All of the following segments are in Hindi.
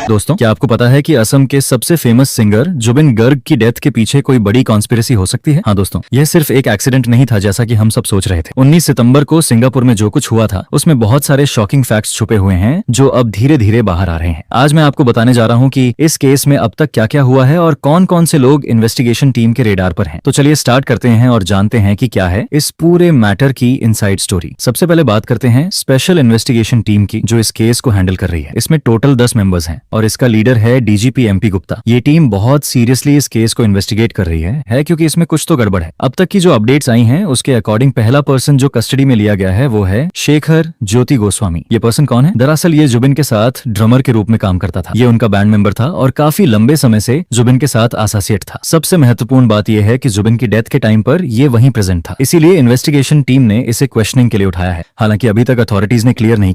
दोस्तों, क्या आपको पता है कि असम के सबसे फेमस सिंगर जुबिन गर्ग की डेथ के पीछे कोई बड़ी कॉन्स्पिरेसी हो सकती है? हाँ दोस्तों, यह सिर्फ एक एक्सीडेंट नहीं था जैसा कि हम सब सोच रहे थे। 19 सितंबर को सिंगापुर में जो कुछ हुआ था उसमें बहुत सारे शॉकिंग फैक्ट्स छुपे हुए हैं जो अब धीरे धीरे बाहर आ रहे हैं। आज मैं आपको बताने जा रहा हूँ कि इस केस में अब तक क्या क्या हुआ है और कौन कौन से लोग इन्वेस्टिगेशन टीम के रेडार पर हैं। तो चलिए स्टार्ट करते हैं और जानते हैं कि क्या है इस पूरे मैटर की इनसाइड स्टोरी। सबसे पहले बात करते हैं स्पेशल इन्वेस्टिगेशन टीम की जो इस केस को हैंडल कर रही है। इसमें टोटल 10 मेंबर्स हैं और इसका लीडर है डीजीपी एमपी गुप्ता। ये टीम बहुत सीरियसली इस केस को इन्वेस्टिगेट कर रही है क्योंकि इसमें कुछ तो गड़बड़ है। अब तक की जो अपडेट्स आई हैं उसके अकॉर्डिंग पहला पर्सन जो कस्टडी में लिया गया है वो है शेखर ज्योति गोस्वामी। ये पर्सन कौन है? दरअसल ये जुबिन के साथ ड्रमर के रूप में काम करता था। ये उनका बैंड मेंबर था और काफी लंबे समय से जुबिन के साथ एसोसिएट था। सबसे महत्वपूर्ण बात यह है कि जुबिन की डेथ के टाइम पर ये वहीं प्रेजेंट था, इसीलिए इन्वेस्टिगेशन टीम ने इसे क्वेश्चनिंग के लिए उठाया है। हालांकि अभी तक अथॉरिटीज ने क्लियर नहीं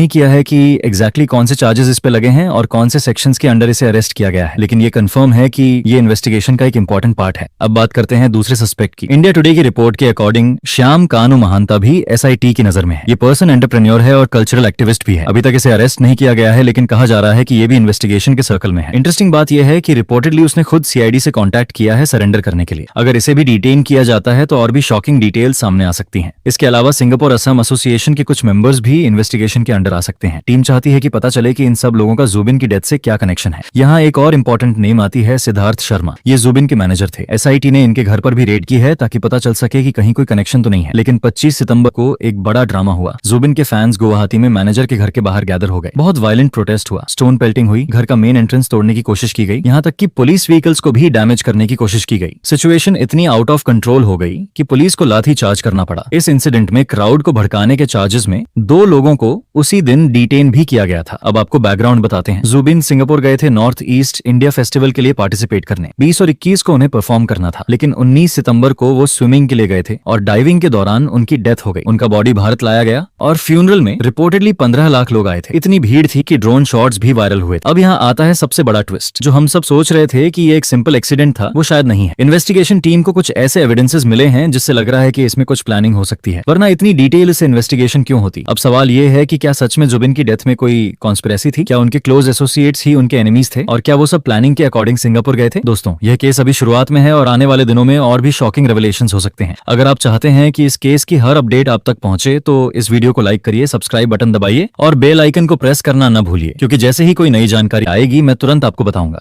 किया है कि एग्जैक्टली कौन से चार्जेस इस पे लगे हैं और कौन से सेक्शंस के अंडर इसे अरेस्ट किया गया है, लेकिन ये कंफर्म है कि ये इन्वेस्टिगेशन का एक इंपॉर्टेंट पार्ट है। अब बात करते हैं दूसरे सस्पेक्ट की। इंडिया टुडे की रिपोर्ट के अकॉर्डिंग श्याम कानू महांता भी एसआईटी की नजर में है। ये पर्सन एंटरप्रेन्योर है और कल्चरल एक्टिविस्ट भी है। अभी तक इसे अरेस्ट नहीं किया गया है, लेकिन कहा जा रहा है कि ये भी इन्वेस्टिगेशन के सर्कल में है। इंटरेस्टिंग बात यह है कि रिपोर्टेडली उसने खुद सीआईडी से कॉन्टैक्ट किया है सरेंडर करने के लिए। अगर इसे भी डिटेन किया जाता है तो और भी शॉकिंग डिटेल्स सामने आ सकती हैं। इसके अलावा सिंगापुर असम एसोसिएशन के कुछ मेंबर्स भी इन्वेस्टिगेशन के अंडर आ सकते हैं। टीम चाहती है कि पता चले कि इन सब लोगों का जुबिन की डेथ से क्या कनेक्शन है। यहाँ एक और इंपॉर्टेंट नेम आती है सिद्धार्थ शर्मा। ये जुबिन के मैनेजर थे। एसआईटी ने इनके घर पर भी रेड की है ताकि पता चल सके कि कहीं कोई कनेक्शन तो नहीं है। लेकिन 25 सितंबर को एक बड़ा ड्रामा हुआ। जुबिन के फैंस गुवाहाटी में मैनेजर के घर के बाहर गैदर हो गए। बहुत वायलेंट प्रोटेस्ट हुआ, स्टोन पेल्टिंग हुई, घर का मेन एंट्रेंस तोड़ने की कोशिश की गई, यहाँ तक कि पुलिस व्हीकल्स को भी डैमेज करने की कोशिश की गई। सिचुएशन इतनी आउट ऑफ कंट्रोल हो गई कि पुलिस को लाठी चार्ज करना पड़ा। इस इंसिडेंट में क्राउड को भड़काने के चार्जेस में 2 लोगों को उसी दिन डिटेन भी किया गया था। अब आपको बैकग्राउंड बताते हैं। जुबिन सिंगापुर गए थे नॉर्थ ईस्ट इंडिया फेस्टिवल के लिए पार्टिसिपेट करने। 20 और 21 को उन्हें परफॉर्म करना था, लेकिन 19 सितंबर को वो स्विमिंग के लिए गए थे और डाइविंग के दौरान उनकी डेथ हो गई। उनका बॉडी भारत लाया गया और फ्यूनरल में रिपोर्टेडली 15 लाख लोग आए थे। इतनी भीड़ थी कि ड्रोन शॉट्स भी वायरल हुए। अब यहाँ आता है सबसे बड़ा ट्विस्ट। जो हम सब सोच रहे थे कि ये एक सिंपल एक्सीडेंट था, वो शायद नहीं है। इन्वेस्टिगेशन टीम को कुछ ऐसे एविडेंसेस मिले हैं जिससे लग रहा है कि इसमें कुछ प्लानिंग हो सकती है, वरना इतनी डिटेल से इन्वेस्टिगेशन क्यों होती। अब सवाल ये है कि क्या सच में जुबिन की डेथ में कोई कॉन्स्पिरेसी थी? क्या उनके क्लोज एसोसिएट्स ही उनके एनिमीज थे और क्या वो सब प्लानिंग के अकॉर्डिंग सिंगापुर गए थे? दोस्तों, यह केस अभी शुरुआत में है और आने वाले दिनों में और भी शॉकिंग रेवलेशंस हो सकते हैं। अगर आप चाहते हैं कि इस केस की हर अपडेट आप तक पहुंचे तो इस वीडियो को लाइक करिए, सब्सक्राइब बटन दबाइए और बेल आइकन को प्रेस करना न भूलिए, क्योंकि जैसे ही कोई नई जानकारी आएगी मैं तुरंत आपको बताऊंगा।